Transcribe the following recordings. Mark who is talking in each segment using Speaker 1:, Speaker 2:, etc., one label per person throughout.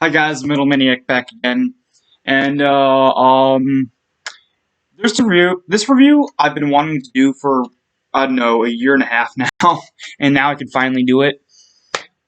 Speaker 1: Hi guys, Middle Maniac back again, and there's a review. This review I've been wanting to do for I don't know a year and a half now, and now I can finally do it.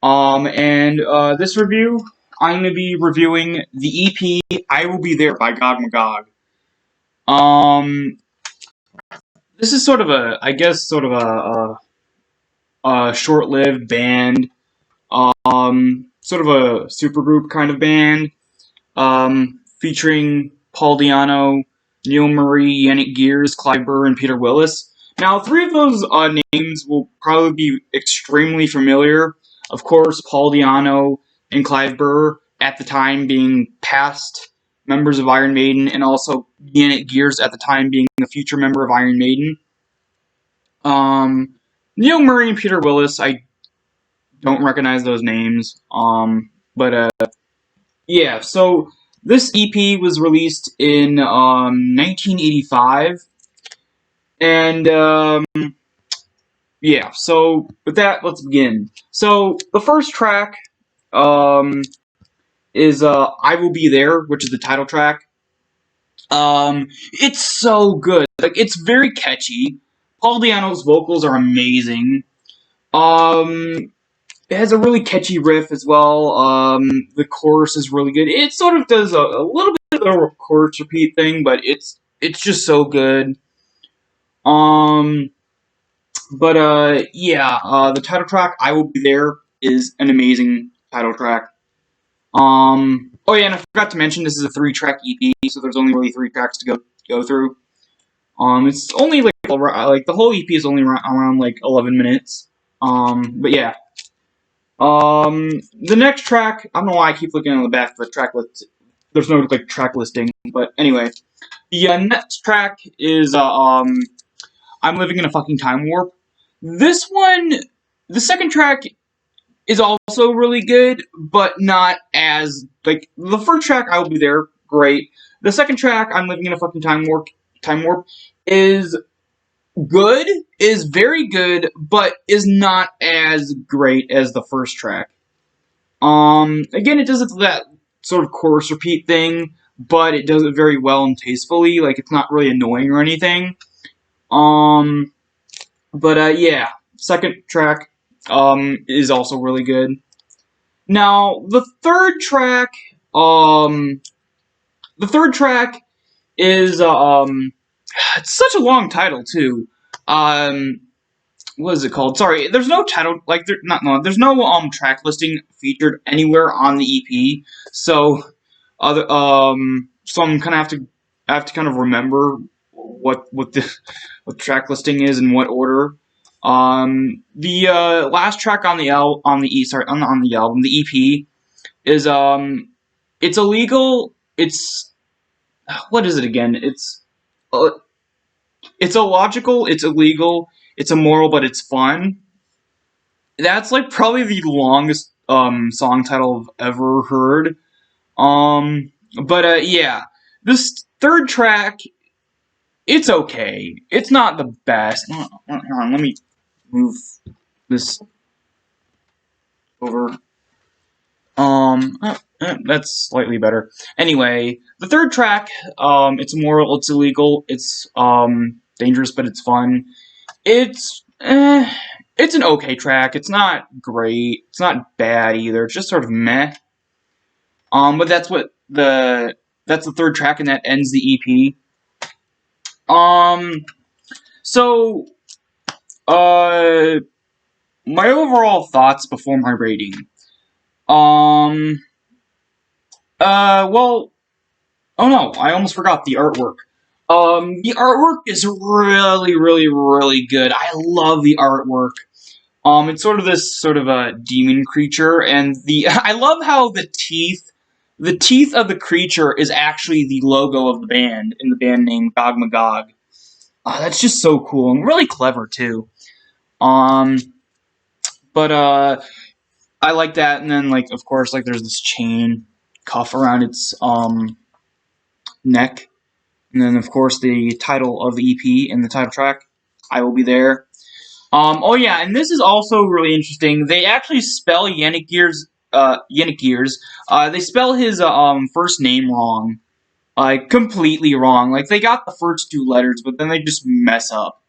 Speaker 1: This review I'm gonna be reviewing the EP "I Will Be There" by Gogmagog. Um, this is sort of a, I guess, sort of a short-lived band, sort of a supergroup kind of band. Featuring Paul Di'Anno, Neil Murray, Yannick Gears, Clive Burr, and Peter Willis. Now, three of those names will probably be extremely familiar. Of course, Paul Di'Anno and Clive Burr, at the time being past members of Iron Maiden, and also Yannick Gears at the time being a future member of Iron Maiden. Neil Murray and Peter Willis, I don't recognize those names. Yeah, so this EP was released in 1985, and yeah. So with that, let's begin. So the first track is "I Will Be There," which is the title track. It's so good. Like, it's very catchy. Paul Di'Anno's vocals are amazing. It has a really catchy riff as well. The chorus is really good. It sort of does a little bit of a chorus repeat thing, but it's just so good. The title track "I Will Be There" is an amazing title track. Oh yeah, and I forgot to mention this is a 3-track EP, so there's only really 3 tracks to go through. It's only like the whole EP is only around like 11 minutes. But yeah. The next track, I don't know why I keep looking on the back of the track list. There's no like track listing, but anyway, the next track is "I'm Living in a Fucking Time Warp." This one, the second track is also really good, but not as like the first track. "I Will Be There," great. The second track, "I'm Living in a Fucking Time Warp," is good, is very good, but is not as great as the first track. Again, it does that sort of chorus repeat thing, but it does it very well and tastefully. Like, it's not really annoying or anything. Yeah, second track, is also really good. Now, the third track is, it's such a long title, too. What is it called? Sorry, there's no title, like, there's no track listing featured anywhere on the EP. So so I'm kind of have to kind of remember what the track listing is in what order. The last track on the album, the EP is "It's Illegal." It's, what is it again? It's illogical, it's illegal, it's immoral, but it's fun. That's like probably the longest song title I've ever heard. Yeah, this third track, it's okay. It's not the best. Hang on, let me move this over. That's slightly better. Anyway, the third track, "It's Immoral, It's Illegal, It's Dangerous, but It's Fun." It's an okay track. It's not great. It's not bad either. It's just sort of meh. But that's the third track, and that ends the EP. So, my overall thoughts before my rating. Well, oh no, I almost forgot the artwork. The artwork is really, really, really good. I love the artwork. It's sort of this sort of a demon creature, and I love how the teeth of the creature is actually the logo of the band, in the band name Gogmagog. That's just so cool and really clever too. I like that, and then, like, of course, like, there's this chain cuff around its neck, and then of course the title of the EP and the title track, "I Will Be There." Oh yeah, and this is also really interesting. They actually spell Yannick Gears Yenikers. They spell his first name wrong, like completely wrong. Like they got the first two letters, but then they just mess up.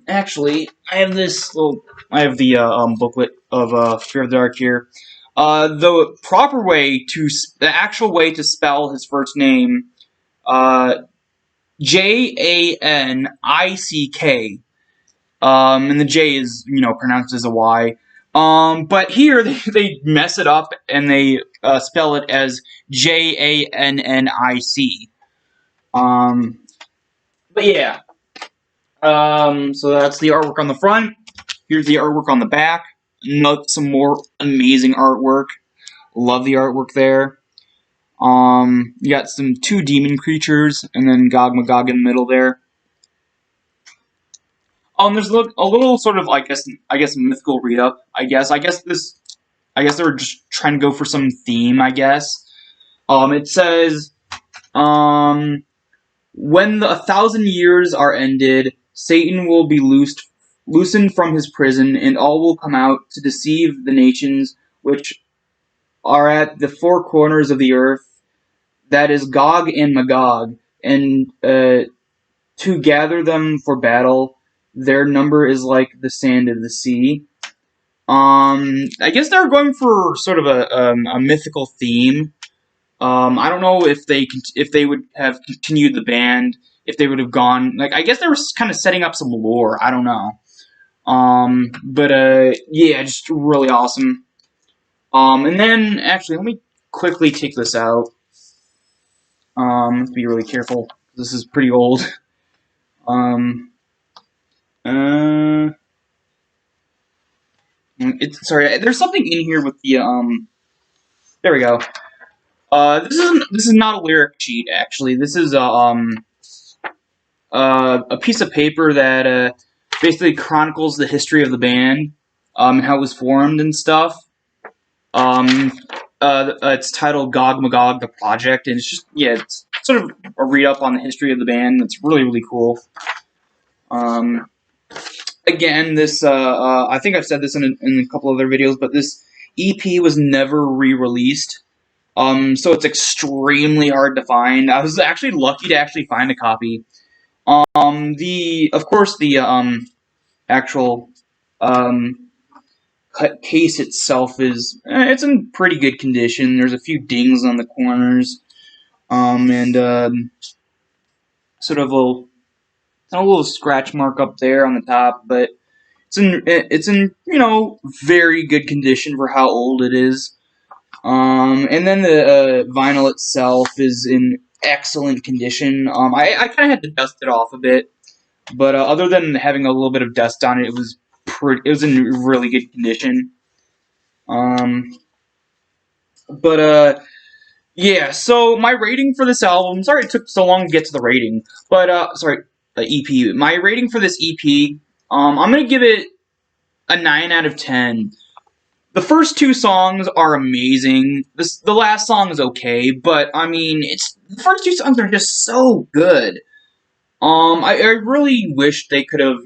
Speaker 1: Actually, I have this little. I have the booklet of Fear of the Dark here. The proper way to the actual way to spell his first name, Janick. And the J is, pronounced as a Y. But here they mess it up and they spell it as Jannic. But yeah. So that's the artwork on the front. Here's the artwork on the back. Some more amazing artwork. Love the artwork there. You got two demon creatures, and then Gogmagog in the middle there. There's a little sort of, I guess, mythical read up. I guess they were just trying to go for some theme. I guess. It says, when the 1,000 years are ended, Satan will be loosened from his prison, and all will come out to deceive the nations which are at the four corners of the earth. That is Gog and Magog, and to gather them for battle. Their number is like the sand of the sea. I guess they're going for sort of a mythical theme. I don't know if they would have continued the band, if they would have gone, like, I guess they were kind of setting up some lore. I don't know. But yeah, just really awesome. And then actually, let me quickly take this out. Have to be really careful. This is pretty old. Sorry, there's something in here with the there we go. This is not a lyric sheet, actually. This is a piece of paper that basically chronicles the history of the band, how it was formed and stuff. It's titled Gogmagog the Project, and it's just, yeah, it's sort of a read up on the history of the band. It's really, really cool. Again, this I think I've said this in a couple other videos, but this EP was never re-released. So it's extremely hard to find. I was actually lucky to actually find a copy. Of course, the actual case itself is it's in pretty good condition. There's a few dings on the corners, and sort of a little scratch mark up there on the top, but it's in very good condition for how old it is. And then the vinyl itself is in excellent condition. I kind of had to dust it off a bit, but other than having a little bit of dust on it, it was in really good condition. Yeah. So my rating for this album. Sorry it took so long to get to the rating, but sorry, the EP. My rating for this EP. I'm gonna give it a 9 out of 10. The first two songs are amazing. The last song is okay, but I mean, the first two songs are just so good. I really wish they could have,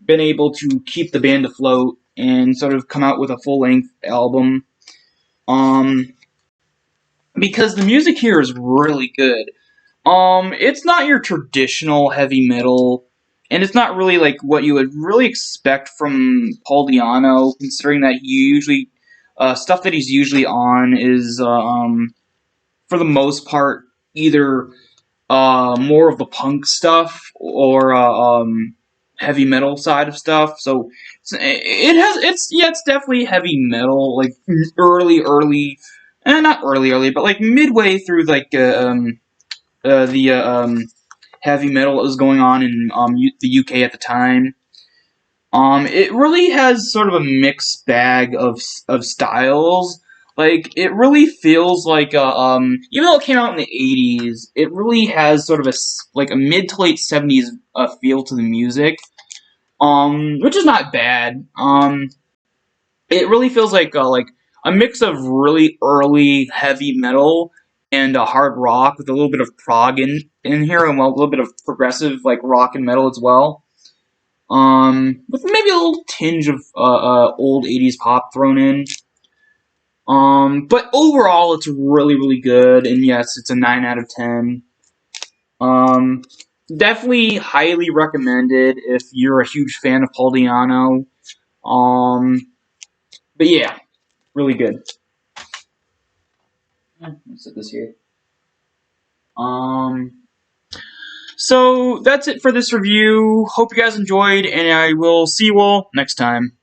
Speaker 1: been able to keep the band afloat and sort of come out with a full-length album. Because the music here is really good. It's not your traditional heavy metal. And it's not really like what you would really expect from Paul Di'Anno, considering that stuff that he's usually on is, for the most part, either more of the punk stuff or heavy metal side of stuff. So it's definitely heavy metal, like not early, but like midway through like the heavy metal that was going on in the UK at the time. It really has sort of a mixed bag of styles. Like, it really feels like even though it came out in the 80s, it really has sort of a mid to late 70s feel to the music, which is not bad. It really feels like a mix of really early heavy metal and hard rock with a little bit of prog in here, and a little bit of progressive like rock and metal as well. With maybe a little tinge of old 80s pop thrown in. But overall, it's really, really good, and yes, it's a 9 out of 10. Definitely highly recommended if you're a huge fan of Paul Diano. But yeah, really good. Let's set this here. So that's it for this review. Hope you guys enjoyed, and I will see you all next time.